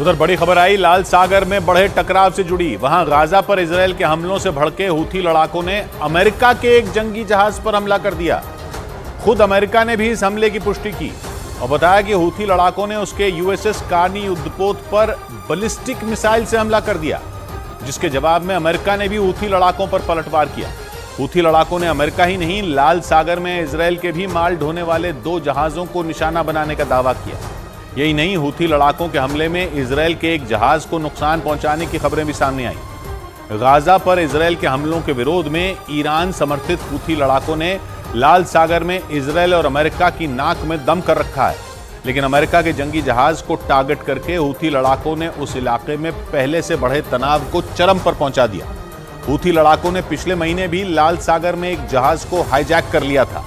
उधर बड़ी खबर आई लाल सागर में बढ़े टकराव से जुड़ी। वहां गाजा पर इजरायल के हमलों से भड़के हूथी लड़ाकों ने अमेरिका के एक जंगी जहाज पर हमला कर दिया। खुद अमेरिका ने भी इस हमले की पुष्टि की और बताया कि हूथी लड़ाकों ने उसके यूएसएस कार्नी युद्धपोत पर बैलिस्टिक मिसाइल से हमला कर दिया, जिसके जवाब में अमेरिका ने भी हूथी लड़ाकों पर पलटवार किया। हूथी लड़ाकों ने अमेरिका ही नहीं, लाल सागर में इजरायल के भी माल ढोने वाले 2 जहाजों को निशाना बनाने का दावा किया। यही नहीं, हूथी लड़ाकों के हमले में इजरायल के एक जहाज को नुकसान पहुंचाने की खबरें भी सामने आई। गाजा पर इजरायल के हमलों के विरोध में ईरान समर्थित हूथी लड़ाकों ने लाल सागर में इजरायल और अमेरिका की नाक में दम कर रखा है, लेकिन अमेरिका के जंगी जहाज को टारगेट करके हूथी लड़ाकों ने उस इलाके में पहले से बढ़े तनाव को चरम पर पहुंचा दिया। हूथी लड़ाकों ने पिछले महीने भी लाल सागर में एक जहाज को हाईजैक कर लिया था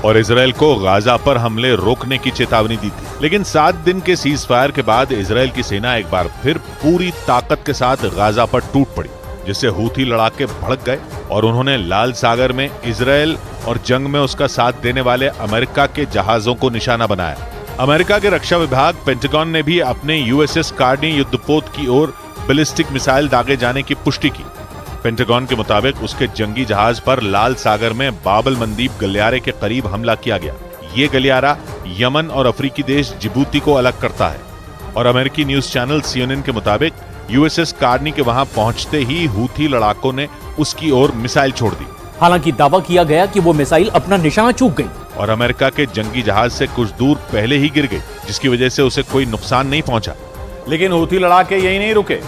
और इजरायल को गाजा पर हमले रोकने की चेतावनी दी थी, लेकिन 7 दिन के सीज फायर के बाद इजरायल की सेना एक बार फिर पूरी ताकत के साथ गाजा पर टूट पड़ी, जिससे हूथी लड़ाके भड़क गए और उन्होंने लाल सागर में इजरायल और जंग में उसका साथ देने वाले अमेरिका के जहाजों को निशाना बनाया। अमेरिका के रक्षा विभाग पेंटागन ने भी अपने यूएसएस कार्नी युद्धपोत की ओर बैलिस्टिक मिसाइल दागे जाने की पुष्टि की। पेंटागन के मुताबिक उसके जंगी जहाज पर लाल सागर में बाबल मंदीब गलियारे के करीब हमला किया गया। ये गलियारा यमन और अफ्रीकी देश जिबूती को अलग करता है और अमेरिकी न्यूज चैनल CNN के मुताबिक यूएसएस कार्नी के वहां पहुंचते ही हूथी लड़ाकों ने उसकी ओर मिसाइल छोड़ दी। हालांकि दावा किया गया कि वो मिसाइल अपना निशाना चूक गई और अमेरिका के जंगी जहाज से कुछ दूर पहले ही गिर गई, जिसकी वजह से उसे कोई नुकसान नहीं पहुंचा। लेकिन हूथी लड़ाके यही नहीं रुके।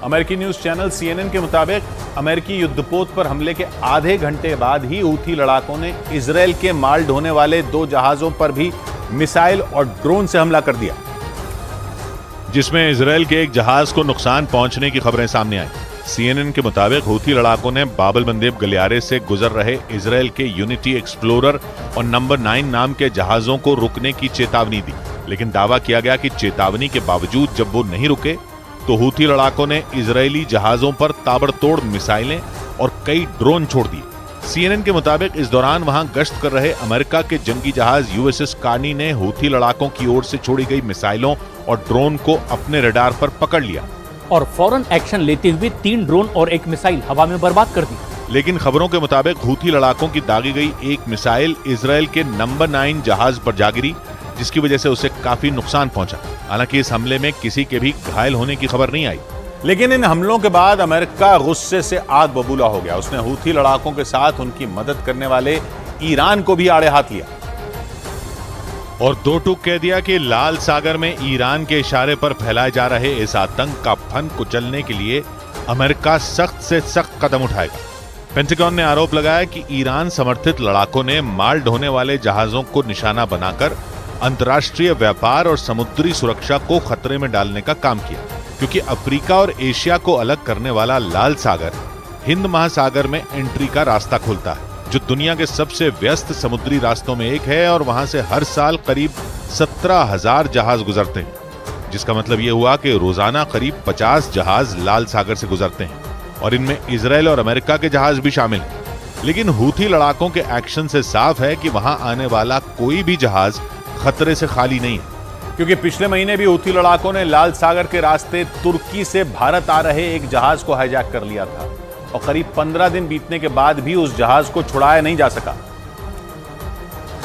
अमेरिकी न्यूज चैनल CNN के मुताबिक अमेरिकी युद्धपोत पर हमले के आधे घंटे बाद ही हूथी लड़ाकों ने इजरायल के माल ढोने वाले 2 जहाजों पर भी मिसाइल और ड्रोन से हमला कर दिया, जिसमें इजरायल के एक जहाज को नुकसान पहुंचने की खबरें सामने आई। CNN के मुताबिक हूथी लड़ाकों ने बाबल मंदेब गलियारे से गुजर रहे इजरायल के यूनिटी एक्सप्लोरर और नंबर 9 नाम के जहाजों को रुकने की चेतावनी दी, लेकिन दावा किया गया कि चेतावनी के बावजूद जब वो नहीं रुके तो हूथी लड़ाकों ने इजरायली जहाजों पर ताबड़तोड़ मिसाइलें और कई ड्रोन छोड़ दिए। CNN के मुताबिक इस दौरान वहां गश्त कर रहे अमेरिका के जंगी जहाज यूएसएस कार्नी ने हूथी लड़ाकों की ओर से छोड़ी गई मिसाइलों और ड्रोन को अपने रडार पर पकड़ लिया और फौरन एक्शन लेते हुए 3 ड्रोन और 1 मिसाइल हवा में बर्बाद कर दी। लेकिन खबरों के मुताबिक हूथी लड़ाकों की दागी गई एक मिसाइल इजरायल के नंबर 9 जहाज पर जा गिरी, जिसकी वजह से उसे काफी नुकसान पहुंचा। हालांकि इस हमले में किसी के भी घायल होने की खबर नहीं आई। लेकिन इन हमलों के बाद अमेरिका गुस्से से आग बबूला हो गया। उसने हूथी लड़ाकों के साथ उनकी मदद करने वाले ईरान को भी आड़े हाथ लिया और 2 टूक कह दिया कि लाल सागर में ईरान के इशारे पर फैलाए जा रहे इस आतंक का फन कुचलने के लिए अमेरिका सख्त से सख्त कदम उठाएगा। पेंटागन ने आरोप लगाया कि ईरान समर्थित लड़ाकों ने माल ढोने वाले जहाजों को निशाना बनाकर अंतर्राष्ट्रीय व्यापार और समुद्री सुरक्षा को खतरे में डालने का काम किया, क्योंकि अफ्रीका और एशिया को अलग करने वाला लाल सागर हिंद महासागर में एंट्री का रास्ता खोलता है, जो दुनिया के सबसे व्यस्त समुद्री रास्तों में एक है और वहां से हर साल करीब 17,000 जहाज गुजरते हैं, जिसका मतलब यह हुआ कि रोजाना करीब 50 जहाज लाल सागर से गुजरते हैं और इनमें इजरायल और अमेरिका के जहाज भी शामिल हैं। लेकिन हूथी लड़ाकों के एक्शन से साफ है कि वहां आने वाला कोई भी जहाज खतरे से खाली नहीं है, क्योंकि पिछले महीने भी हूथी लड़ाकों ने लाल सागर के रास्ते तुर्की से भारत आ रहे एक जहाज को हाईजैक कर लिया था और करीब 15 दिन बीतने के बाद भी उस जहाज को छुड़ाया नहीं जा सका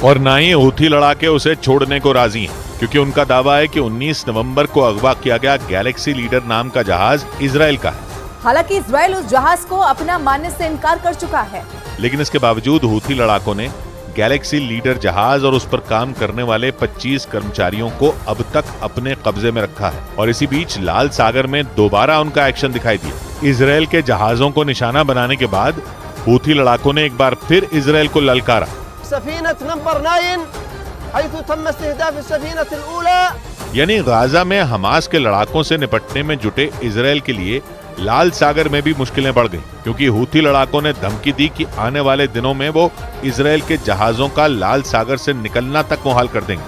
और ना ही हूथी लड़ाके उसे छोड़ने को राजी हैं, क्योंकि उनका दावा है कि 19 नवंबर को अगवा किया गया गैलेक्सी लीडर नाम का जहाज इजरायल का है। हालांकि इजरायल उस जहाज को अपना मानने से इनकार कर चुका है, लेकिन इसके बावजूद हूथी लड़ाकों ने गैलेक्सी लीडर जहाज और उस पर काम करने वाले 25 कर्मचारियों को अब तक अपने कब्जे में रखा है और इसी बीच लाल सागर में दोबारा उनका एक्शन दिखाई दिया। इजरायल के जहाजों को निशाना बनाने के बाद हूथी लड़ाकों ने एक बार फिर इजरायल को ललकारा। सफीनत नंबर 9 हयथु तम इस्तिहदाफ सफीनत अल-ऊला, यानी गाजा में हमास के लड़ाकों से निपटने में जुटे इजरायल के लिए लाल सागर में भी मुश्किलें बढ़ गईं, क्योंकि हूथी लड़ाकों ने धमकी दी कि आने वाले दिनों में वो इजरायल के जहाजों का लाल सागर से निकलना तक मुहाल कर देंगे।